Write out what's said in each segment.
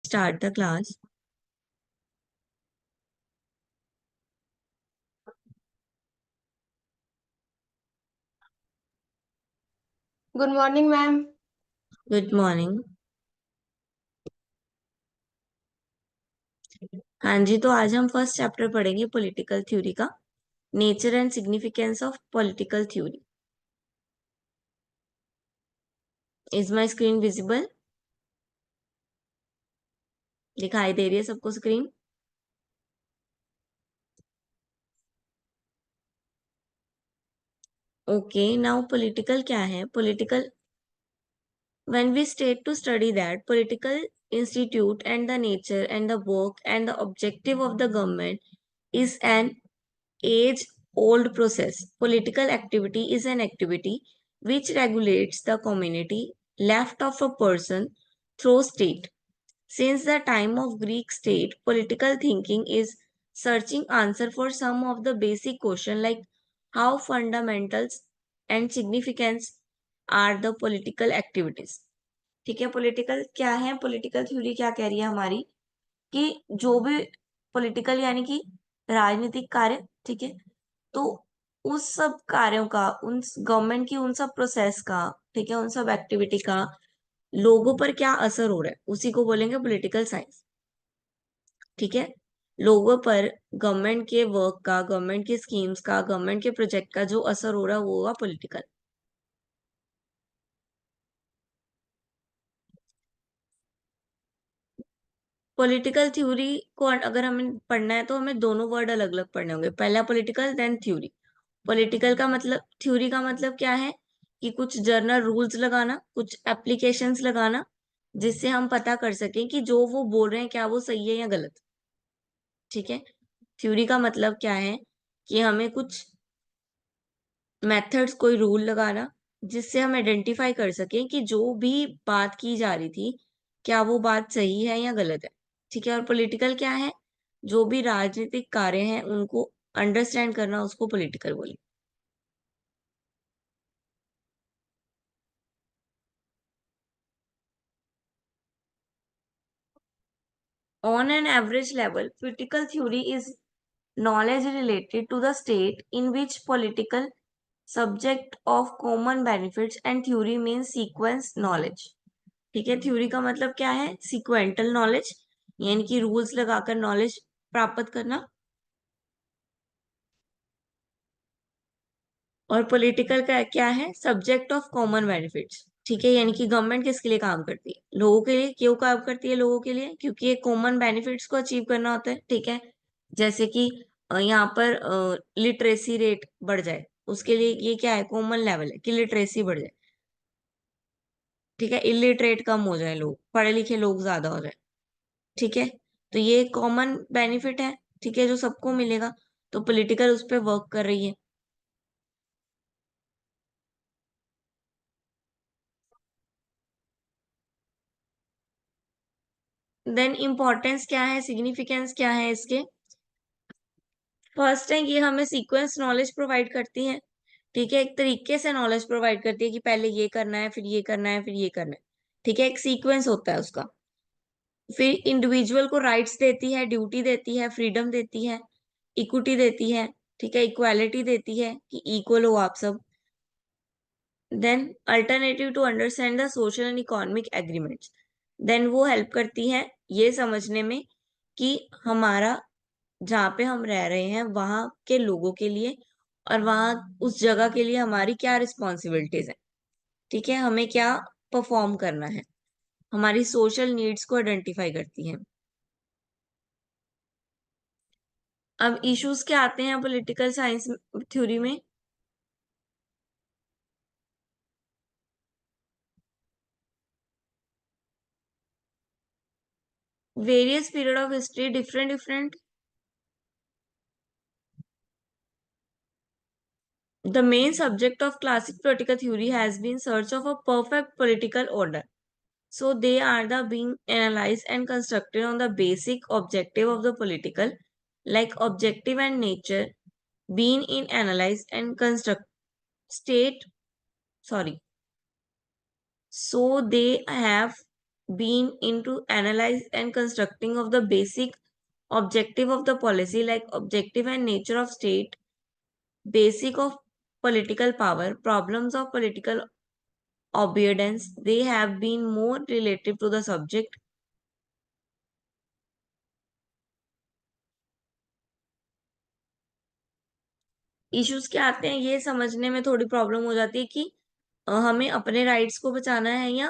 start the class. Good morning ma'am. Good morning. हाँ जी, तो आज हम फर्स्ट चैप्टर पढ़ेंगे पॉलिटिकल थ्योरी का, nature and significance of political theory. Is my screen visible? दिखाई दे रही है सबको स्क्रीन? ओके, नाउ पॉलिटिकल क्या है? Political, when we state to study that political institute and the nature and the work and the objective of the government is an age old process. Political activity is an activity which regulates the community left of a person through state. Since the time of Greek state, political thinking is searching answer for some of the basic question like how fundamentals and significance are the political activities. ठीक है, political क्या है? Political theory क्या कह रही है हमारी कि जो भी पॉलिटिकल यानी कि राजनीतिक कार्य, ठीक है, तो उस सब कार्यों का, उन गवर्नमेंट की उन सब प्रोसेस का, ठीक है, उन सब एक्टिविटी का लोगों पर क्या असर हो रहा है, उसी को बोलेंगे पॉलिटिकल साइंस। ठीक है, लोगों पर गवर्नमेंट के वर्क का, गवर्नमेंट की स्कीम्स का, गवर्नमेंट के प्रोजेक्ट का जो असर हो रहा है वो होगा पॉलिटिकल। पॉलिटिकल थ्योरी को अगर हमें पढ़ना है तो हमें दोनों वर्ड अलग अलग पढ़ने होंगे, पहला पॉलिटिकल देन थ्योरी। पॉलिटिकल का मतलब, थ्योरी का मतलब क्या है कि कुछ जर्नल रूल्स लगाना, कुछ एप्लीकेशंस लगाना, जिससे हम पता कर सकें कि जो वो बोल रहे हैं क्या वो सही है या गलत। ठीक है, थ्योरी का मतलब क्या है कि हमें कुछ मेथड्स, कोई रूल लगाना जिससे हम आइडेंटिफाई कर सकें कि जो भी बात की जा रही थी क्या वो बात सही है या गलत है। ठीक है, और पॉलिटिकल क्या है? जो भी राजनीतिक कार्य हैं उनको अंडरस्टैंड करना, उसको पॉलिटिकल बोले। On an average level, political theory is knowledge related to the state in which political subject of common benefits, and theory means sequence knowledge। ठीक है, थ्योरी का मतलब क्या है? सिक्वेंटल नॉलेज, यानी कि रूल्स लगाकर नॉलेज प्राप्त करना। और पॉलिटिकल का क्या है? Subject of common benefits. ठीक है, यानी कि गवर्नमेंट किसके लिए काम करती है? लोगों के लिए। क्यों काम करती है लोगों के लिए? क्योंकि ये कॉमन बेनिफिट्स को अचीव करना होता है। ठीक है, जैसे कि यहाँ पर लिटरेसी रेट बढ़ जाए, उसके लिए ये क्या है? कॉमन लेवल है कि लिटरेसी बढ़ जाए। ठीक है, इलिटरेट कम हो जाए, लोग पढ़े लिखे लोग ज्यादा हो जाए। ठीक है, तो ये कॉमन बेनिफिट है, ठीक है, जो सबको मिलेगा। तो पॉलिटिकल उस पर वर्क कर रही है। देन इंपॉर्टेंस क्या है, सिग्निफिकेंस क्या है इसके? फर्स्ट है, ये हमें सीक्वेंस नॉलेज प्रोवाइड करती है। ठीक है, एक तरीके से नॉलेज प्रोवाइड करती है कि पहले ये करना है, फिर ये करना है, फिर ये करना है। ठीक है, एक सीक्वेंस होता है उसका। फिर इंडिविजुअल को राइट्स देती है, ड्यूटी देती है, फ्रीडम देती है, इक्विटी देती है। ठीक है, इक्वालिटी देती है कि इक्वल हो आप सब। Then alternative to understand the social and economic agreements. Then वो हेल्प करती है ये समझने में कि हमारा, जहाँ पे हम रह रहे हैं वहां के लोगों के लिए और वहां उस जगह के लिए हमारी क्या रिस्पॉन्सिबिलिटीज है। ठीक है, हमें क्या परफॉर्म करना है, हमारी सोशल नीड्स को आइडेंटिफाई करती है। अब इश्यूज क्या आते हैं पॉलिटिकल साइंस थ्योरी में? Various period of history, different different. The main subject of classic political theory has been search of a perfect political order. So they are the being analyzed and constructed on the basic objective of the political, like objective and nature, being in analyzed and construct state. Sorry. So they have been into analyze and constructing of the basic objective of the policy, like objective and nature of state, basic of political power, problems of political obedience. They have been more relative to the subject. Issues क्या आते हैं ये समझने में थोड़ी problem हो जाती है कि हमें अपने राइट्स को बचाना है या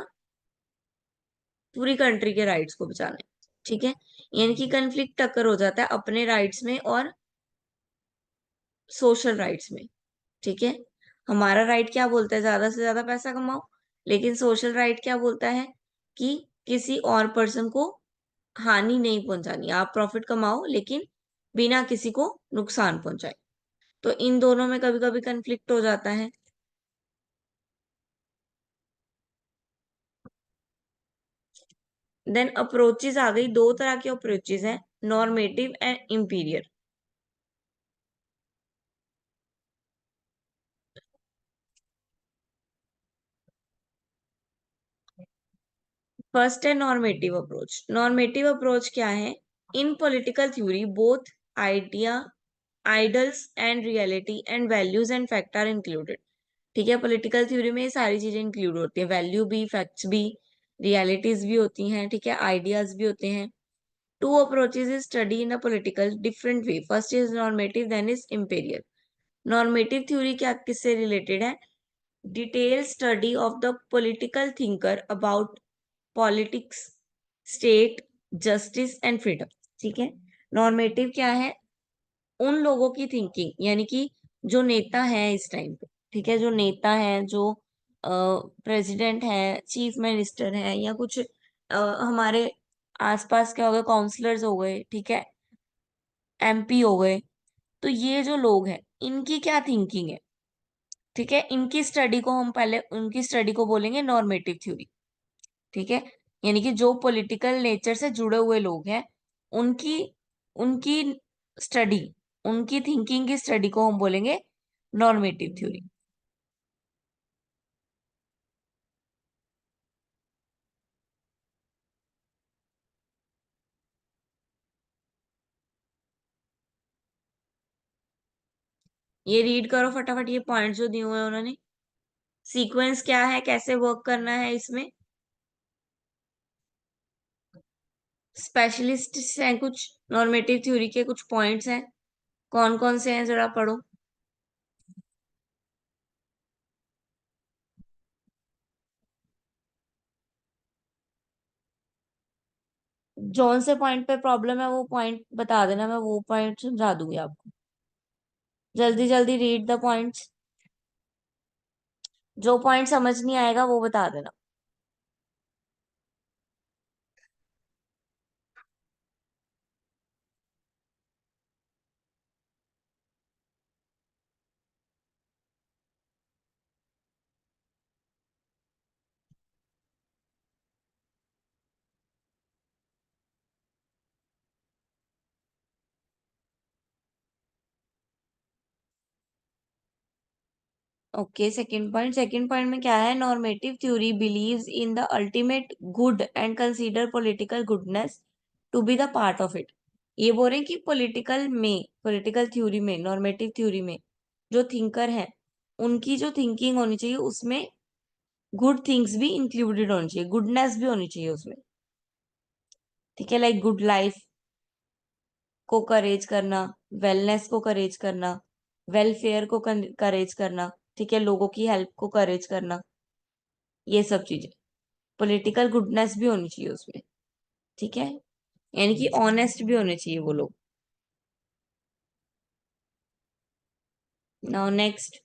पूरी कंट्री के राइट्स को बचाना है। ठीक है, यानी कि कंफ्लिक्ट टक्कर हो जाता है अपने राइट्स में और सोशल राइट्स में। ठीक है, हमारा राइट क्या बोलता है, ज्यादा से ज्यादा पैसा कमाओ, लेकिन सोशल राइट क्या बोलता है कि किसी और पर्सन को हानि नहीं पहुंचानी, आप प्रॉफिट कमाओ लेकिन बिना किसी को नुकसान पहुंचाए। तो इन दोनों में कभी कभी कंफ्लिक्ट हो जाता है। देन अप्रोचेज आ गई, दो तरह की अप्रोचेज हैं, नॉर्मेटिव एंड इंपीरियर। फर्स्ट है नॉर्मेटिव अप्रोच। नॉर्मेटिव अप्रोच क्या है? In political theory both idea ideals and reality and values and fact are included. ठीक है, पॉलिटिकल थ्योरी में ये सारी चीजें इंक्लूड होती है, वैल्यू भी, फैक्ट्स भी, रियलिटीज भी होती हैं, ठीक है, आइडियाज भी होते हैं। Two approaches is study in a political different way, first is normative then is empirical. Normative theory क्या किससे रिलेटेड है? Detail study of the political thinker about politics, state, justice and freedom. ठीक है, normative क्या है? उन लोगों की थिंकिंग, यानी कि जो नेता है इस टाइम पे, ठीक है, जो नेता है, जो प्रेसिडेंट है, चीफ मिनिस्टर है, या कुछ हमारे आसपास क्या हो गए, काउंसलर्स हो गए, ठीक है, एमपी हो गए, तो ये जो लोग हैं इनकी क्या थिंकिंग है, ठीक है, इनकी स्टडी को हम पहले उनकी स्टडी को बोलेंगे नॉर्मेटिव थ्योरी। ठीक है, यानी कि जो पॉलिटिकल नेचर से जुड़े हुए लोग हैं उनकी उनकी स्टडी, उनकी थिंकिंग की स्टडी को हम बोलेंगे नॉर्मेटिव थ्योरी। ये रीड करो फटाफट, ये पॉइंट जो दिए हुए हैं उन्होंने। सीक्वेंस क्या है, कैसे वर्क करना है इसमें, स्पेशलिस्ट हैं कुछ नॉर्मेटिव थ्योरी के, कुछ पॉइंट्स हैं, कौन कौन से हैं जरा पढ़ो। जौन से पॉइंट पे प्रॉब्लम है वो पॉइंट बता देना, मैं वो पॉइंट समझा दूंगी आपको। जल्दी जल्दी रीड द पॉइंट्स, जो पॉइंट समझ नहीं आएगा वो बता देना। ओके, सेकंड पॉइंट में क्या है? Normative theory believes in the ultimate good and consider political goodness to be the part of it. ये बोल रहे हैं कि पॉलिटिकल थ्योरी में, नॉर्मेटिव थ्योरी में जो थिंकर है उनकी जो थिंकिंग होनी चाहिए उसमें गुड थिंग्स भी इंक्लूडेड होनी चाहिए, गुडनेस भी होनी चाहिए उसमें। ठीक है, लाइक गुड लाइफ को करेज करना, वेलनेस को करेज करना, वेलफेयर को करेज करना, ठीक है, लोगों की हेल्प को करेज करना, ये सब चीजें, पॉलिटिकल गुडनेस भी होनी चाहिए उसमें। ठीक है, यानी कि ऑनेस्ट भी होने चाहिए वो लोग। नाउ नेक्स्ट,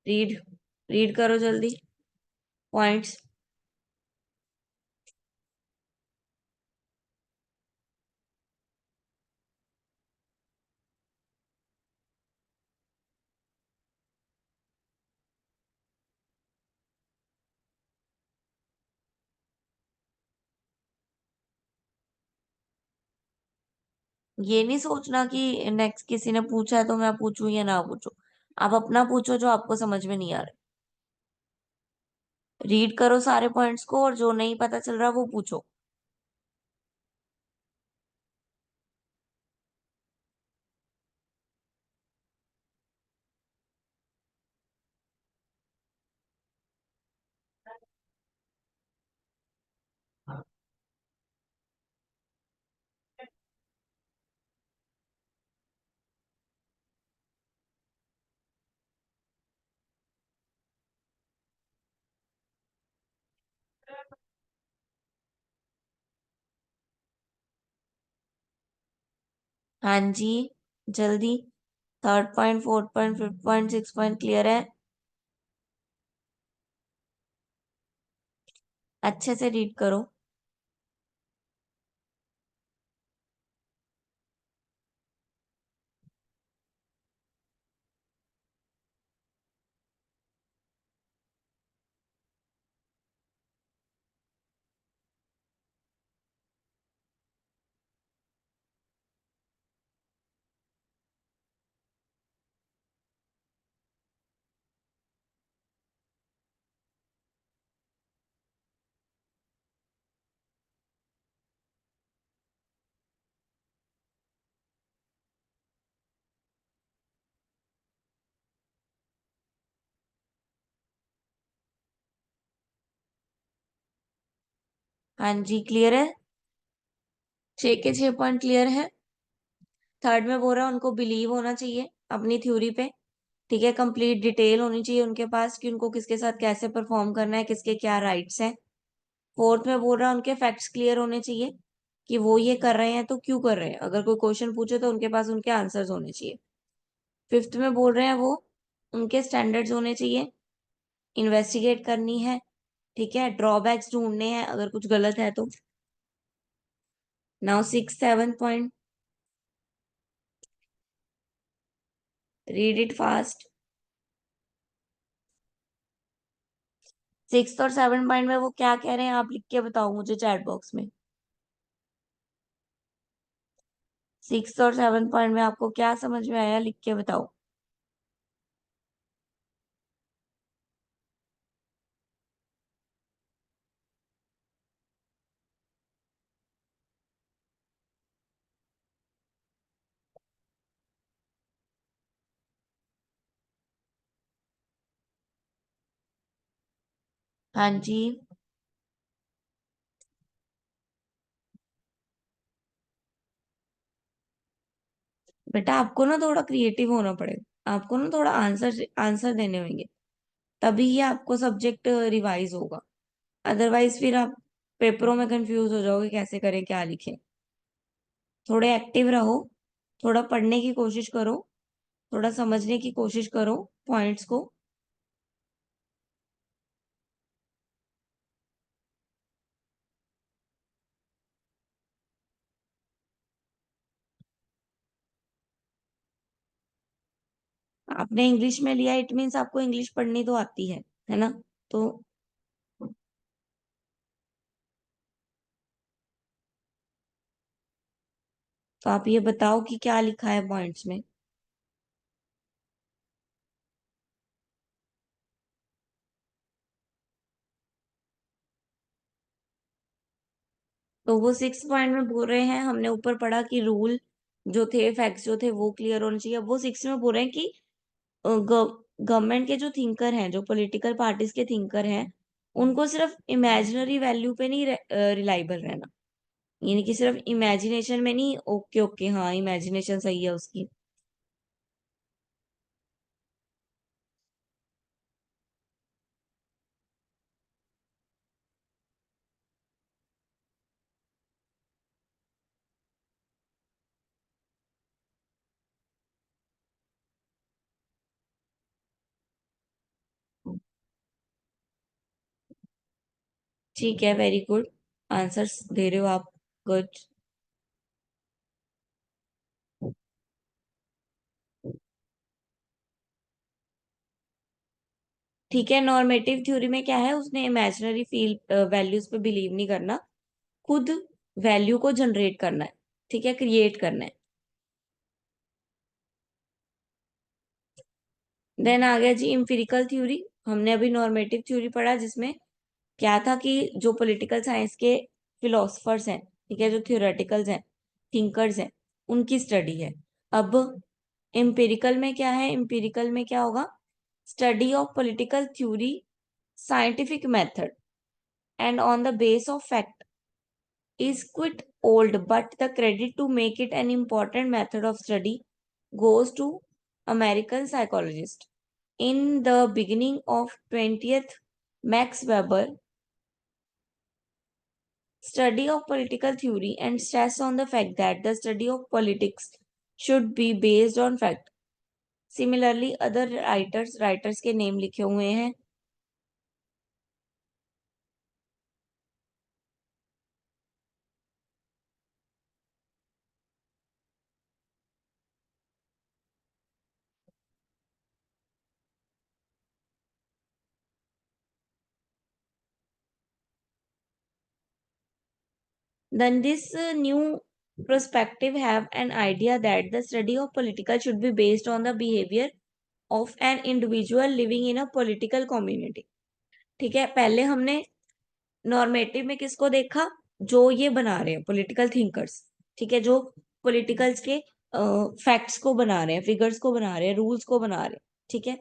रीड रीड करो जल्दी पॉइंट्स। ये नहीं सोचना कि नेक्स्ट किसी ने पूछा है तो मैं पूछूं या ना पूछूं, आप अपना पूछो जो आपको समझ में नहीं आ रहा। रीड करो सारे पॉइंट्स को और जो नहीं पता चल रहा वो पूछो। हाँ जी, जल्दी। Third point, fourth point, fifth point, six point clear है? अच्छे से रीड करो। हाँ जी, क्लियर है। 6 के 6 पॉइंट क्लियर है। थर्ड में बोल रहा है उनको बिलीव होना चाहिए अपनी थ्योरी पे। ठीक है, कंप्लीट डिटेल होनी चाहिए उनके पास कि उनको किसके साथ कैसे परफॉर्म करना है, किसके क्या राइट्स हैं। फोर्थ में बोल रहा है उनके फैक्ट्स क्लियर होने चाहिए कि वो ये कर रहे हैं तो क्यों कर रहे हैं, अगर कोई क्वेश्चन पूछे तो उनके पास उनके आंसर्स होने चाहिए। फिफ्थ में बोल रहे हैं वो उनके स्टैंडर्ड्स होने चाहिए, इन्वेस्टिगेट करनी है। ठीक है, ड्रॉबैक्स ढूंढने हैं अगर कुछ गलत है तो। Now six seven point, read it fast. Six और सेवन पॉइंट में वो क्या कह रहे हैं आप लिख के बताओ मुझे चैट बॉक्स में। सिक्स और सेवन पॉइंट में आपको क्या समझ में आया, लिख के बताओ। हाँ जी। बेटा आपको ना थोड़ा क्रिएटिव होना पड़ेगा, आपको ना थोड़ा आंसर आंसर देने होंगे, तभी ये आपको सब्जेक्ट रिवाइज होगा। अदरवाइज फिर आप पेपरों में कंफ्यूज हो जाओगे कैसे करें क्या लिखें। थोड़े एक्टिव रहो, थोड़ा पढ़ने की कोशिश करो, थोड़ा समझने की कोशिश करो पॉइंट्स को। आपने इंग्लिश में लिया, इट मीन्स आपको इंग्लिश पढ़नी तो आती है ना? तो तो आप ये बताओ कि क्या लिखा है पॉइंट्स में। तो वो सिक्स पॉइंट में बोल रहे हैं, हमने ऊपर पढ़ा कि रूल जो थे, फैक्ट्स जो थे वो क्लियर होने चाहिए। अब वो सिक्स में बोल रहे हैं कि गवर्नमेंट के जो थिंकर हैं, जो पॉलिटिकल पार्टीज के थिंकर हैं, उनको सिर्फ इमेजिनरी वैल्यू पे नहीं रिलायबल रहना। यानी कि सिर्फ इमेजिनेशन में नहीं, ओके ओके हाँ इमेजिनेशन सही है उसकी। ठीक है, वेरी गुड। आंसर्स दे रहे हो आप, गुड। ठीक है, नॉर्मेटिव थ्योरी में क्या है, उसने इमेजिनरी फील वैल्यूज पे बिलीव नहीं करना, खुद वैल्यू को जनरेट करना है। ठीक है, क्रिएट करना है। देन आ गया जी इम्पिरिकल थ्योरी। हमने अभी नॉर्मेटिव थ्योरी पढ़ा, जिसमें क्या था कि जो पॉलिटिकल साइंस के फिलोसफर्स हैं, ठीक है, जो थ्योरेटिकल्स हैं, थिंकर्स हैं, उनकी स्टडी है। अब एम्पिरिकल में क्या है? एम्पिरिकल में क्या होगा? Study of political theory, scientific method and on the base of fact is quite old, but the credit to make it an important method of study goes to American psychologist. In the beginning of 20th, Max Weber study of political theory and stress on the fact that the study of politics should be based on fact. Similarly, other writers के name लिखे हुए हैं। Then this new perspective have an idea that the study of political should be based on the behavior of an individual living in a political community। ठीक है, पहले हमने normative में किसको देखा? जो ये बना रहे हैं पॉलिटिकल थिंकर्स, ठीक है, जो पॉलिटिकल्स के फैक्ट्स को बना रहे हैं, फिगर्स को बना रहे हैं, रूल्स को बना रहे हैं, ठीक है।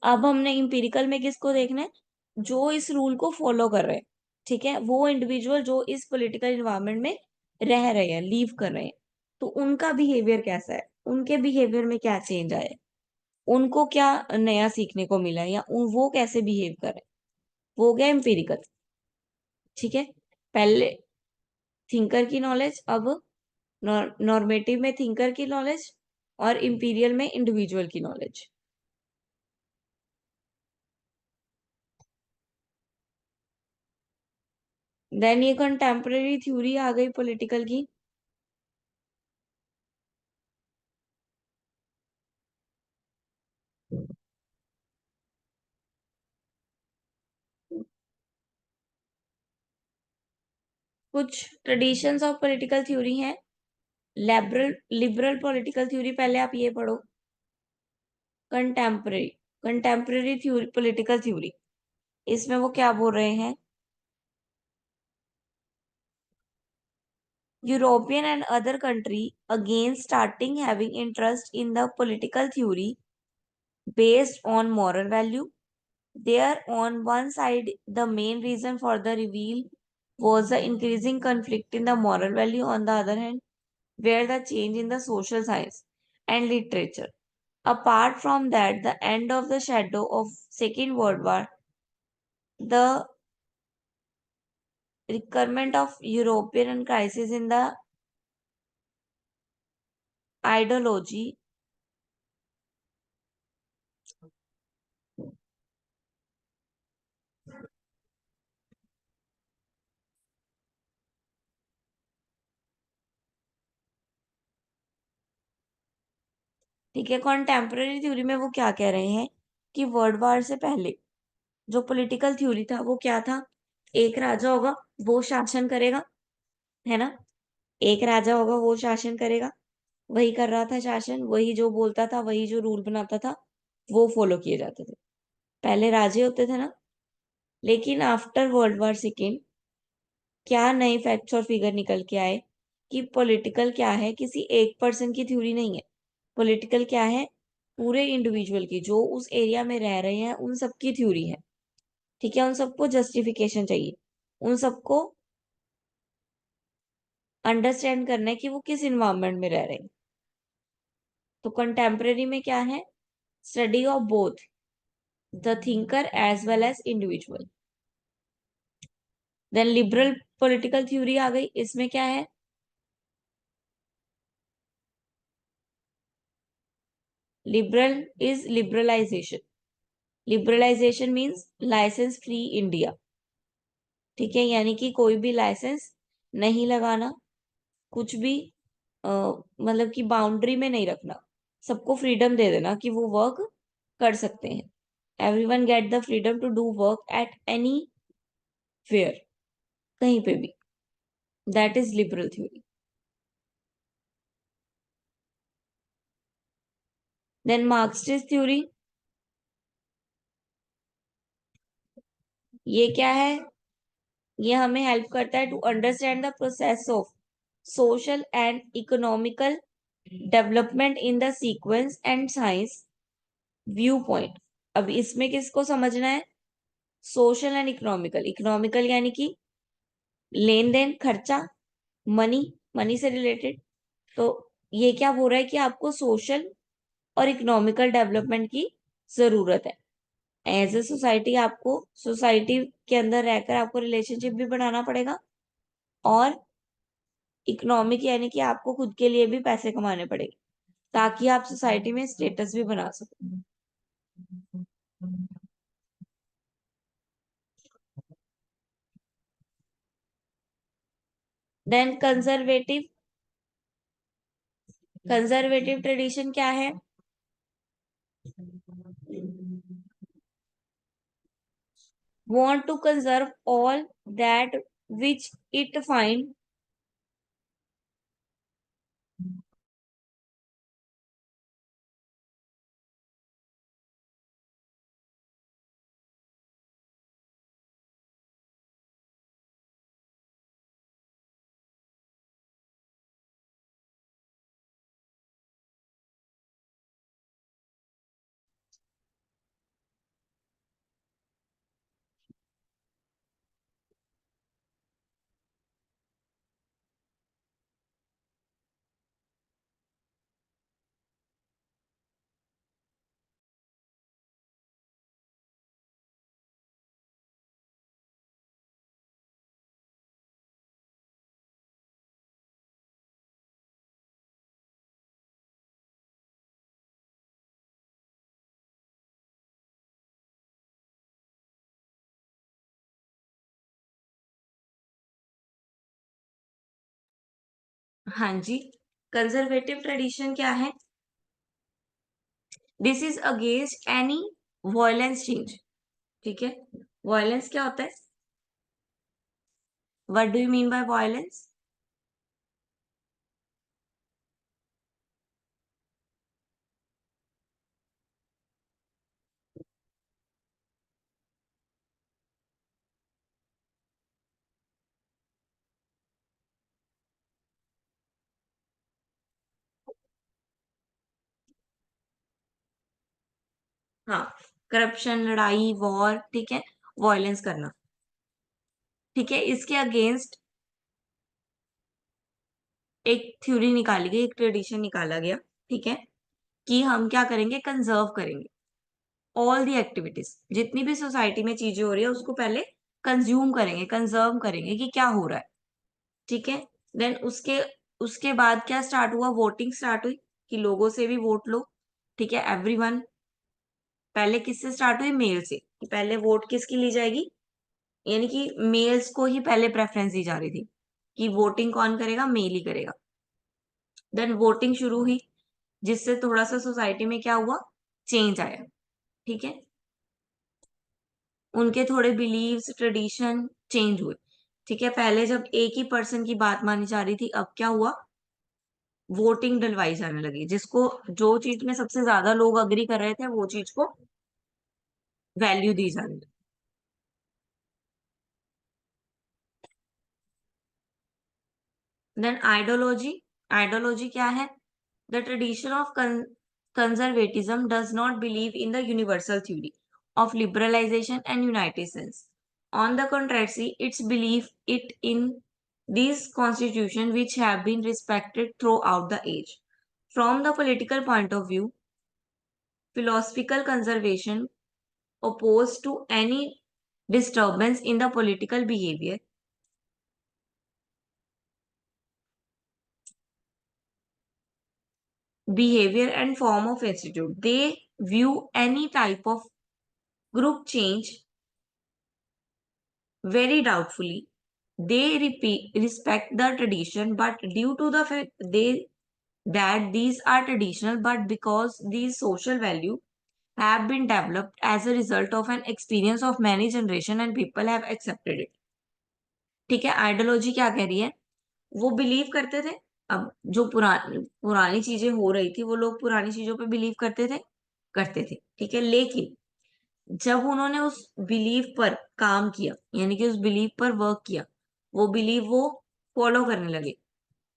अब हमने इंपिरिकल में किसको देखना है? जो इस रूल को फॉलो कर रहे हैं, ठीक है, वो इंडिविजुअल जो इस पॉलिटिकल इन्वायरमेंट में रह रहे हैं, लीव कर रहे हैं, तो उनका बिहेवियर कैसा है, उनके बिहेवियर में क्या चेंज आया है, उनको क्या नया सीखने को मिला है, या वो कैसे बिहेव कर रहे हैं, वो हो गया एम्पिरिकल। ठीक है, पहले थिंकर की नॉलेज, अब नॉर्मेटिव में थिंकर की नॉलेज, और इंपीरियल में इंडिविजुअल की नॉलेज। देन ये कंटेम्पररी थ्योरी आ गई पॉलिटिकल की। कुछ ट्रेडिशंस ऑफ पॉलिटिकल थ्योरी हैं। लिबरल पॉलिटिकल थ्योरी, पहले आप ये पढ़ो। Contemporary contemporary theory, political theory, इसमें वो क्या बोल रहे हैं? European and other country again starting having interest in the political theory based on moral value. There, on one side, the main reason for the reveal was the increasing conflict in the moral value. On the other hand, where the change in the social science and literature. Apart from that, the end of the shadow of Second World War, the recurrent of European crisis in the ideology, ठीक है। Contemporary theory में वो क्या कह रहे हैं कि world war से पहले जो पॉलिटिकल थ्योरी था वो क्या था? एक राजा होगा, वो शासन करेगा, है ना। एक राजा होगा, वो शासन करेगा, वही कर रहा था शासन, वही जो बोलता था, वही जो रूल बनाता था, वो फॉलो किए जाते थे। पहले राजे होते थे ना। लेकिन आफ्टर वर्ल्ड वॉर सेकेंड क्या नए फैक्ट्स और फिगर निकल के आए कि पॉलिटिकल क्या है, किसी एक पर्सन की थ्योरी नहीं है। पॉलिटिकल क्या है? पूरे इंडिविजुअल की, जो उस एरिया में रह रहे हैं, उन सबकी थ्योरी है। ठीक है, उन सबको जस्टिफिकेशन चाहिए, उन सबको अंडरस्टैंड करना है कि वो किस इन्वायरमेंट में रह रहे हैं। तो कंटेम्परेरी में क्या है? Study of both the thinker as well as individual. Then liberal political theory आ गई। इसमें क्या है? Liberal is liberalisation. Liberalisation means licence free India. ठीक है, यानी कि कोई भी लाइसेंस नहीं लगाना, कुछ भी मतलब कि बाउंड्री में नहीं रखना, सबको फ्रीडम दे देना कि वो वर्क कर सकते हैं। Everyone get the freedom to do work at anywhere, कहीं पे भी। That is liberal theory. Then Marxist theory. ये क्या है? ये हमें हेल्प करता है to understand the process of social and economical development in the sequence and science view point. अब इसमें किसको समझना है? Social and economical. इकोनॉमिकल यानी कि लेन देन, खर्चा, मनी, मनी से रिलेटेड। तो ये क्या हो रहा है कि आपको सोशल और इकोनॉमिकल डेवलपमेंट की जरूरत है। एज ए सोसाइटी आपको सोसाइटी के अंदर रहकर आपको रिलेशनशिप भी बनाना पड़ेगा, और इकोनॉमिक यानी कि आपको खुद के लिए भी पैसे कमाने पड़ेंगे ताकि आप सोसाइटी में स्टेटस भी बना सको। देन कंजर्वेटिव ट्रेडिशन क्या है? Want to conserve all that which it find हाँ जी, कंजर्वेटिव ट्रेडिशन क्या है? This is against any violence change. ठीक है, वायलेंस क्या होता है? What do you mean by violence? हाँ, करप्शन, लड़ाई, वॉर, ठीक है, वायलेंस करना। ठीक है, इसके अगेंस्ट एक थ्योरी निकाली गई, एक ट्रेडिशन निकाला गया। ठीक है, कि हम क्या करेंगे? कंजर्व करेंगे ऑल दी एक्टिविटीज। जितनी भी सोसाइटी में चीजें हो रही है उसको पहले कंज्यूम करेंगे, कंजर्व करेंगे कि क्या हो रहा है। ठीक है, देन उसके उसके बाद क्या स्टार्ट हुआ? वोटिंग स्टार्ट हुई कि लोगों से भी वोट लो। ठीक है, एवरीवन। पहले किससे स्टार्ट हुई? मेल से, कि पहले वोट किसकी ली जाएगी, यानी कि मेल्स को ही पहले प्रेफरेंस दी जा रही थी कि वोटिंग कौन करेगा? मेल ही करेगा। देन वोटिंग शुरू हुई, जिससे थोड़ा सा सोसाइटी में क्या हुआ? चेंज आया। ठीक है, उनके थोड़े बिलीव्स, ट्रेडिशन चेंज हुए। ठीक है, पहले जब एक ही पर्सन की बात मानी जा रही थी, अब क्या हुआ? वोटिंग डलवाई जाने लगी, जिसको जो चीज में सबसे ज्यादा लोग अग्री कर रहे थे वो चीज को वैल्यू दी जाने लगी। Then ideology. आइडियोलॉजी क्या है? The tradition of conservatism does not believe in the universal theory of liberalization and united sense. On the contrary, its belief it in these constitutions which have been respected throughout the age. From the political point of view, philosophical conservation opposed to any disturbance in the political behavior and form of institute. They view any type of group change very doubtfully. They respect the tradition, but due to the fact that these are traditional, but because these social value have been developed as a result of an experience of many generation and people have accepted it. ठीक है, ideology क्या कह रही है? वो believe करते थे। अब जो पुरानी चीजें हो रही थी, वो लोग पुरानी चीजों पे बिलीव करते थे। ठीक है, लेकिन जब उन्होंने उस बिलीव पर काम किया, यानी कि उस बिलीव पर वर्क किया, वो बिलीव वो फॉलो करने लगे,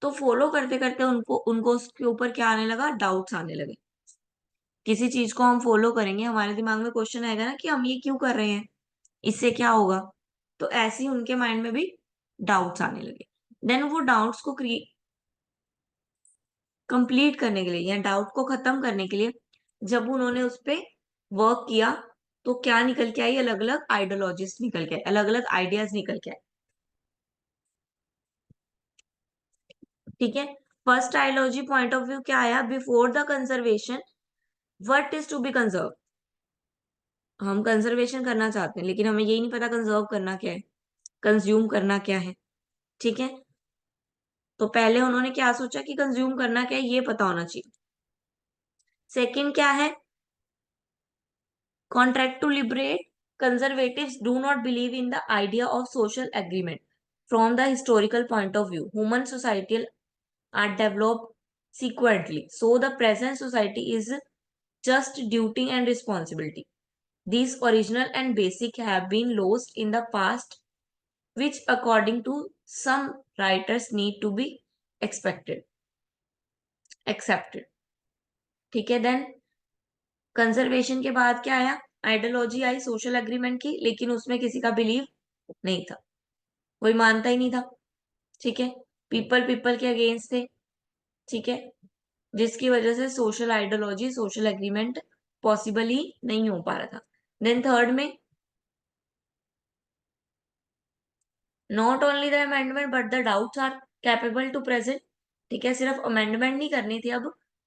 तो फॉलो करते करते उनको उनको उसके ऊपर क्या आने लगा, डाउट्स आने लगे। किसी चीज को हम फॉलो करेंगे, हमारे दिमाग में क्वेश्चन आएगा ना कि हम ये क्यों कर रहे हैं, इससे क्या होगा। तो ऐसे ही उनके माइंड में भी डाउट्स आने लगे। देन वो डाउट्स को कंप्लीट करने के लिए या डाउट को खत्म करने के लिए जब उन्होंने उस पे वर्क किया, तो क्या निकल के आई, अलग अलग आइडियोलॉजीज निकल के आए, अलग अलग आइडियाज निकल के आए। ठीक है। First ideology point of view क्या आया, before the conservation what is to be conserve. हम कंजर्वेशन करना चाहते हैं लेकिन हमें यही नहीं पता कंजर्व करना क्या है, कंज्यूम करना क्या है। ठीक है। तो पहले उन्होंने क्या सोचा कि कंज्यूम करना क्या है ये पता होना चाहिए। सेकंड क्या है, contract to liberate, conservatives do not believe in the idea of social agreement. From the historical point of view, human society are developed sequentially. So the present society is just duty and responsibility. These original and basic have been lost in the past, which according to some writers need to be expected, accepted. ठीक है। Then conservation के बाद क्या आया, ideology I social agreement की, लेकिन उसमें किसी का बिलीव नहीं था, कोई मानता ही नहीं था। ठीक है। पीपल पीपल के अगेंस्ट थे। ठीक है। जिसकी वजह से social ideology, social agreement possible ही नहीं हो पा रहा था। देन थर्ड में, not only the amendment but the doubts are capable to present. ठीक है। सिर्फ अमेंडमेंट नहीं करनी थी,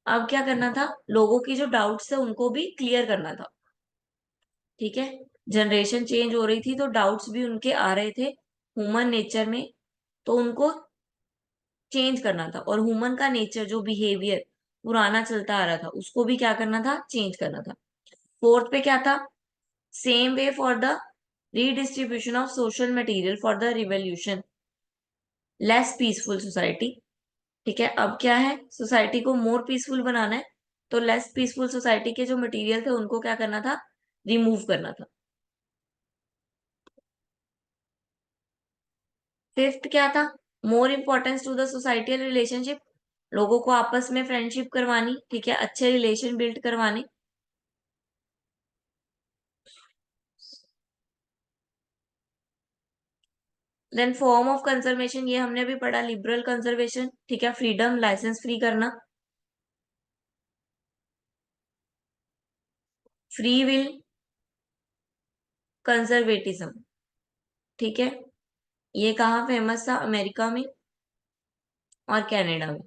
अब क्या करना था, लोगों की जो डाउट्स थे उनको भी क्लियर करना था। ठीक है। जनरेशन चेंज हो रही थी तो डाउट्स भी उनके आ रहे थे ह्यूमन नेचर में, तो उनको चेंज करना था। और ह्यूमन का नेचर जो बिहेवियर पुराना चलता आ रहा था उसको भी क्या करना था, चेंज करना था। फोर्थ पे क्या था, same way for the redistribution of social material for the revolution, less peaceful society. ठीक है। अब क्या है, सोसाइटी को मोर पीसफुल बनाना है, तो लेस पीसफुल सोसाइटी के जो मटेरियल थे उनको क्या करना था, रिमूव करना था। फिफ्थ क्या था, more importance to the societal relationship, लोगों को आपस में फ्रेंडशिप करवानी। ठीक है। अच्छे रिलेशन बिल्ड करवाने। देन फॉर्म ऑफ कंजर्वेशन, ये हमने भी पढ़ा, लिबरल कंजर्वेशन। ठीक है। फ्रीडम, लाइसेंस फ्री करना, फ्री विल कंजर्वेटिज्म। ठीक है। ये कहाँ फेमस था, अमेरिका में और कनाडा में।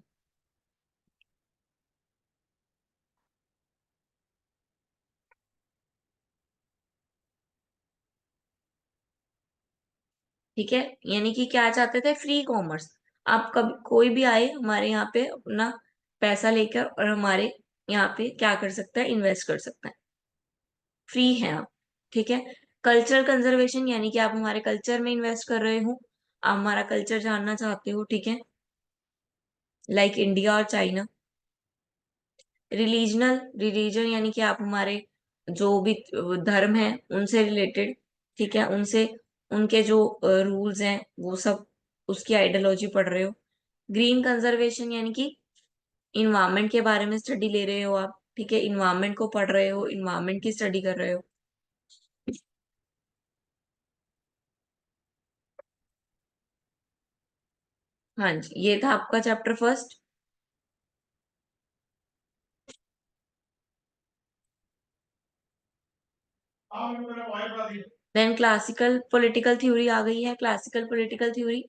ठीक है। यानी कि क्या चाहते थे, फ्री कॉमर्स। आप कभी कोई भी आए हमारे यहाँ पे अपना पैसा लेकर और हमारे यहाँ पे क्या कर सकता है, इन्वेस्ट कर सकता है, फ्री है आप। ठीक है। कल्चरल कंजर्वेशन, यानी कि आप हमारे कल्चर में इन्वेस्ट कर रहे हो, आप हमारा कल्चर जानना चाहते हो। ठीक है। लाइक इंडिया और चाइना। रिलीजनल, रिलीजन यानी कि आप हमारे जो भी धर्म है उनसे रिलेटेड। ठीक है। उनसे, उनके जो रूल्स हैं वो सब, उसकी आइडियोलॉजी पढ़ रहे हो। ग्रीन कंजर्वेशन यानी कि इन्वायरमेंट के बारे में स्टडी ले रहे हो आप। ठीक है। इन्वायरमेंट को पढ़ रहे हो, इन्वायरमेंट की स्टडी कर रहे हो। हाँ जी, ये था आपका chapter first. Then classical political theory आ गई है। क्लासिकल पॉलिटिकल थ्योरी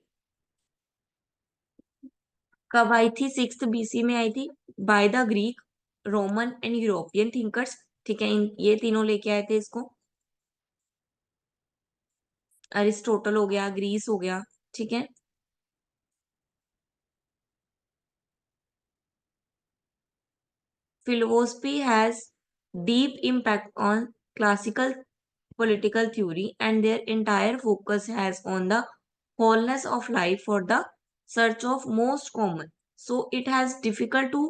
कब आई थी, सिक्स्थ बीसी में आई थी, by the Greek, Roman and European thinkers. ठीक है। ये तीनों लेके आए थे इसको। अरिस्टोटल हो गया, ग्रीस हो गया। ठीक है। philosophy has deep impact on classical political theory, and their entire focus has on the wholeness of life for the search of most common. So it has difficult to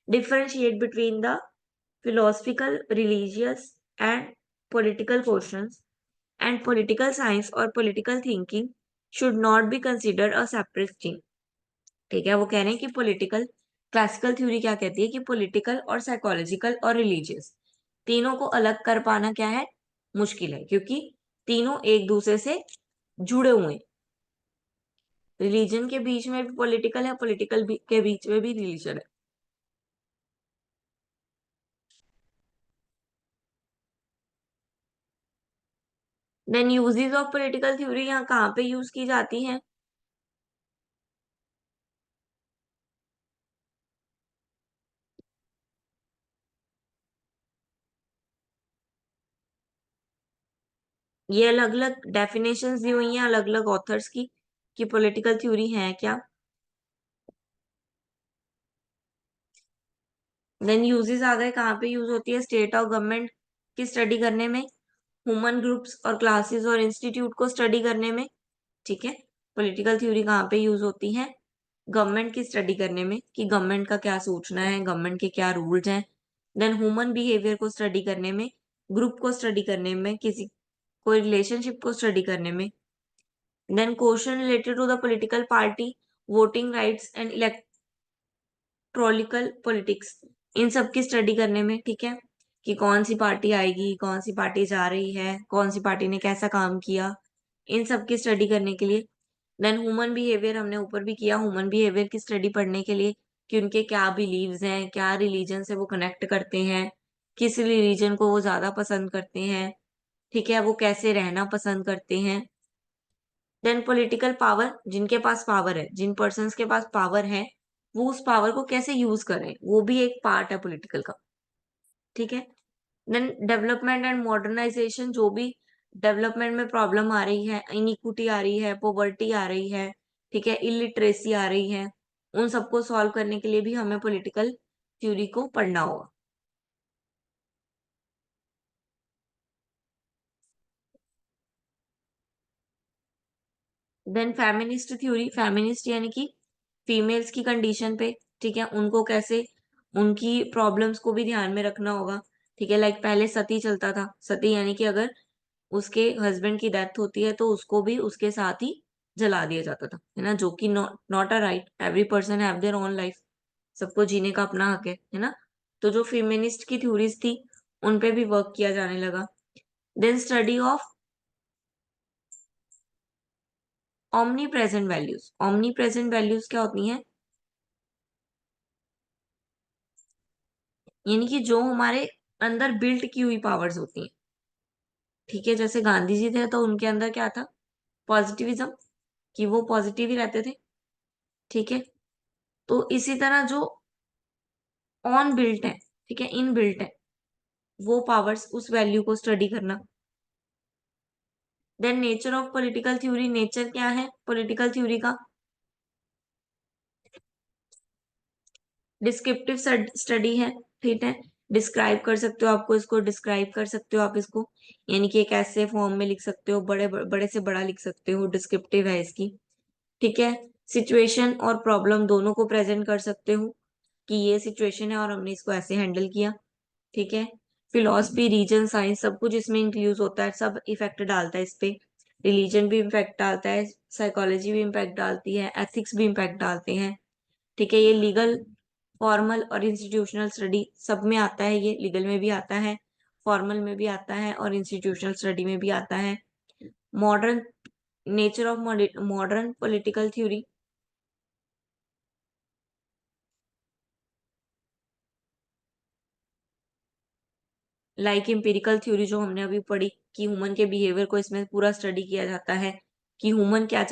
differentiate between the philosophical, religious and political questions and political science और political thinking should not be considered a separate stream. ठीक है, वो कह रहे हैं कि political classical theory क्या कहती है कि पॉलिटिकल और साइकोलॉजिकल और रिलीजियस तीनों को अलग कर पाना क्या है, मुश्किल है, क्योंकि तीनों एक दूसरे से जुड़े हुए हैं। रिलीजन के बीच में भी पॉलिटिकल है, पॉलिटिकल के बीच में भी रिलीजन है। Then uses of political theory यहाँ कहाँ पे यूज की जाती है? ये अलग अलग डेफिनेशंस दी हुई हैं अलग अलग ऑथर्स की कि पॉलिटिकल थ्योरी है क्या। देन यूजेस आ गए, कहाँ पे यूज होती है? स्टेट और गवर्नमेंट की स्टडी करने में, ह्यूमन ग्रुप्स और क्लासेस और इंस्टीट्यूट को स्टडी करने में। ठीक है, पॉलिटिकल थ्योरी कहाँ पे यूज होती है? गवर्नमेंट की स्टडी करने में कि गवर्नमेंट का क्या सोचना है, गवर्नमेंट के क्या रूल्स हैं। देन ह्यूमन बिहेवियर को स्टडी करने में, ग्रुप को स्टडी करने में, किसी कोई रिलेशनशिप को स्टडी करने में। Then question related to the political party, voting rights and electoral politics, इन सब की स्टडी करने में। ठीक है, कि कौन सी पार्टी आएगी, कौन सी पार्टी जा रही है, कौन सी पार्टी ने कैसा काम किया, इन सब की स्टडी करने के लिए। देन ह्यूमन बिहेवियर हमने ऊपर भी किया, ह्यूमन बिहेवियर की स्टडी पढ़ने के लिए कि उनके क्या बिलीव्स हैं, क्या रिलीजन से वो कनेक्ट करते हैं, किस रिलीजन को वो ज्यादा पसंद करते हैं। ठीक है, वो कैसे रहना पसंद करते हैं। देन पॉलिटिकल पावर, जिनके पास पावर है, जिन पर्सन्स के पास पावर है, वो उस पावर को कैसे यूज करें, वो भी एक पार्ट है पॉलिटिकल का। ठीक है, देन डेवलपमेंट एंड मॉडर्नाइजेशन, जो भी डेवलपमेंट में प्रॉब्लम आ रही है, इनइक्विटी आ रही है, पॉवर्टी आ रही है, ठीक है, इलिटरेसी आ रही है, उन सबको सॉल्व करने के लिए भी हमें पॉलिटिकल थ्योरी को पढ़ना होगा। देन फेमिनिस्ट थ्योरी, फेमिनिस्ट यानी कि फीमेल्स की कंडीशन पे, ठीक है, उनको कैसे, उनकी प्रॉब्लम्स को भी ध्यान में रखना होगा। ठीक है, लाइक पहले सती चलता था, सती यानी कि अगर उसके हस्बैंड की डेथ होती है तो उसको भी उसके साथ ही जला दिया जाता था, है ना, जो कि not a right. Every person have their own life, सबको जीने का अपना हक है ना। तो जो फेमिनिस्ट की थ्योरीज थी उन पे भी वर्क किया जाने लगा। Then study of omnipresent values, omnipresent values क्या होती हैं? यानी कि जो हमारे अंदर बिल्ट की हुई पावर्स होती हैं। ठीक है, जैसे गांधी जी थे तो उनके अंदर क्या था? पॉजिटिविज्म, कि वो पॉजिटिव ही रहते थे। ठीक है, तो इसी तरह जो ऑन बिल्ट है, ठीक है, इन बिल्ट है, वो पावर्स, उस वैल्यू को स्टडी करना। Then nature of political theory, nature क्या है पॉलिटिकल थ्योरी का? डिस्क्रिप्टिव स्टडी है। ठीक है, डिस्क्राइब कर सकते हो, आपको इसको डिस्क्राइब कर सकते हो आप इसको, यानी कि एक ऐसे फॉर्म में लिख सकते हो, बड़े से बड़ा लिख सकते हो, डिस्क्रिप्टिव है इसकी। ठीक है, सिचुएशन और प्रॉब्लम दोनों को प्रेजेंट कर सकते हो कि ये सिचुएशन है और हमने इसको ऐसे हैंडल किया। ठीक है, फिलोसफी, रीजन, साइंस, सब कुछ इसमें इंक्लूड होता है, सब इफेक्ट डालता है इस पे। रिलीजन भी इम्पैक्ट डालता है, साइकोलॉजी भी इम्पैक्ट डालती है, एथिक्स भी इम्पैक्ट डालते हैं। ठीक है, ये लीगल, फॉर्मल और इंस्टीट्यूशनल स्टडी सब में आता है, ये लीगल में भी आता है, फॉर्मल में भी आता है और इंस्टीट्यूशनल स्टडी में भी आता है। Modern, nature of modern political theory, like empirical theory जो हमने अभी पढ़ी कि ह्यूमन के बिहेवियर को इसमें पूरा स्टडी किया जाता है कि ह्यूमन क्या